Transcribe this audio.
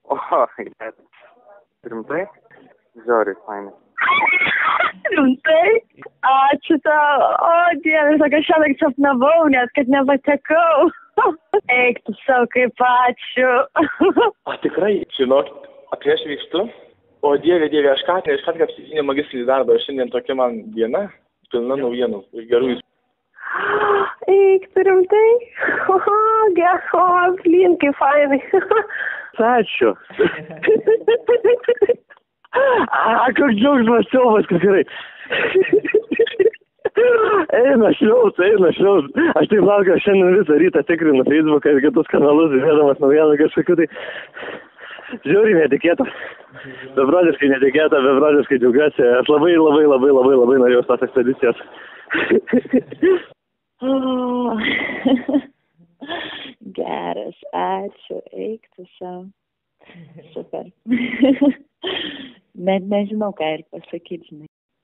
O, rimtai? Žiauriai, fainai. Rimtai? Ačiū tau. O, Dieve, sako, šiandien sapnavau, net kad nepatekau. Eik tu savo, kaip ačiū. O tikrai, žinok, kai aš vykstu, o Dieve, aš ką tik apsigynė magistrinį darbą, šiandien tokia man diena, pilna naujienų ir gerų įspūdžių. Eik tu rimtai? Geho, blin, kaip fainai. Ačiū. Koks džiaugsmas, siaubas, kad gerai. Eina šliaus. Aš taip laukiu, šiandien visą rytą tikrinu Facebooką ir kitus kanalus, žiūrėdamas naujieną kažkokiu tai. Žiūri, netikėta. Beprotiškai netikėta, beprotiškai džiaugiuosi. Aš labai norėjau tos ekspedicijos. Geras, ačiū, eik tu savo. Super. Net nežinau, ką ir pasakyti, žinai.